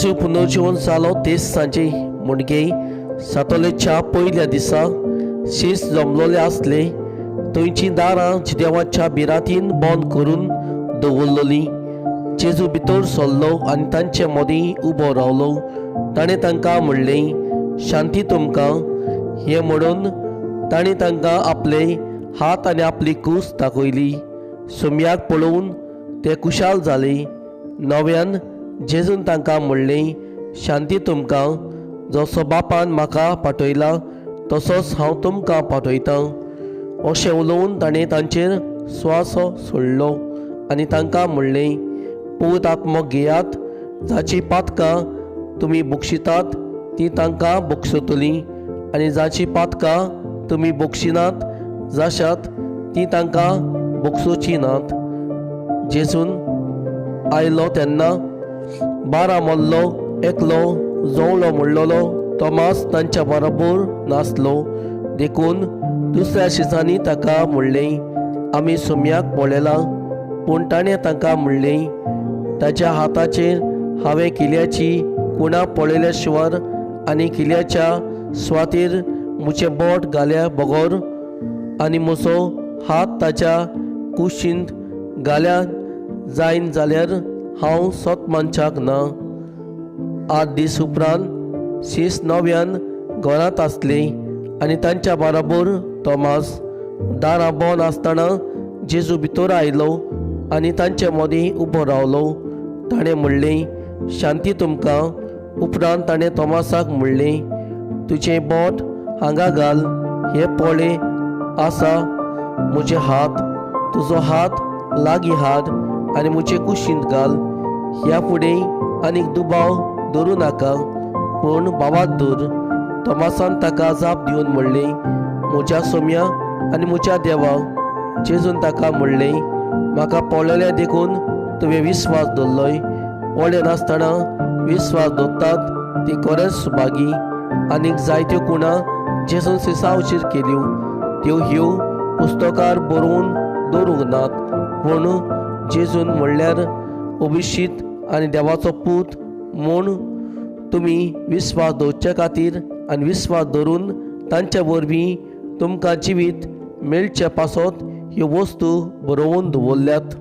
जेजू पुनर्जीवन जालो तेच सांजे मुणगे सातोलेच्या पयल्या दिसा शीस जमलोले आसले थंयची दारां देवाच्या बिरातीन बंद करून दवरलोलीं. जेजू भितर सरलो आनी तांचे मदीं उबो रावलो. ताणें तांकां म्हणलें, शांती तुमकां. हें म्हणून ताणें तांकां आपले हात आनी आपली कूस दाखयली. सुमयाक पळोवन ते कुशाल जाले. नव्यान जेजून तांकां म्हणलें, शांती तुमकां. जसो बापान म्हाका पाठयला तसोच हांव तुमकां पाठयतां. अशें उलोवन ताणें तांचेर स्वास सोडलो आनी तांकां म्हणलें, पवित्र आत्मो घेयात. जाची पातकां तुमी भोगशितात ती तांकां भोगसतलीं आनी जाची पातकां तुमी भोगशिनात जाशात ती तांकां भोगसुची नात. जेजून आयलो तेन्ना 12 मदलो एकलो जवळो म्हणलोलो तोमास तांच्या बरोबर नासलो. देखून दुसऱ्या शिसांनी ताका म्हणलें, आमी सुमयाक पळयलां. पूण ताणें तांकां म्हणलें, ताच्या हाताचेर हांवें किल्ल्याची कुणां पळयल्या शिवाय आनी किल्ल्याच्या सुवातेर म्हजें बोट घाल्या बगोर आनी म्हजो हात ताच्या कुशींत घाल्या जायन जाल्यार हांव सत मनशाक ना. 8 दीस उपरांत शीस नव्यान घरांत आसले आनी तांच्या बरोबर तोमास. दारां बंद आसतना जेजू भितर आयलो आनी तांचे मदीं उबो रावलो. ताणें म्हणलें, शांती तुमकां. उपरांत ताणें तोमासाक म्हणलें, तुजें बोट हांगा घाल. हे पळय आसा म्हजे हात. तुजो हात लागीं हाड आनी म्हजे कुशींत घाल. ह्या फुडें आनीक दुबाव धरूं नाका पूण बाबात धर. तोमासान ताका जाप दिवन म्हणलें, म्हज्या सोम्या आनी म्हज्या देवा. जेजून ताका म्हणलें, म्हाका पळयल्या देखून तुवें विस्वास दवरलोय. पळय नासतना विस्वास दवरतात ती खरेंच सुभागी. आनीक जायत्यो कुणां जेजून सिसा उशीर केल्यो त्यो ह्यो पुस्तकार बरोवन दवरूंक नात. पूण जेजून म्हणल्यार अभिशीत आनी देवाचो पूत म्हूण तुमी विस्वास दवरचे खातीर आनी विस्वास धरून तांचे वरवीं तुमकां जिवीत मेळचे पासत ह्यो वस्तू बरोवन दवरल्यात.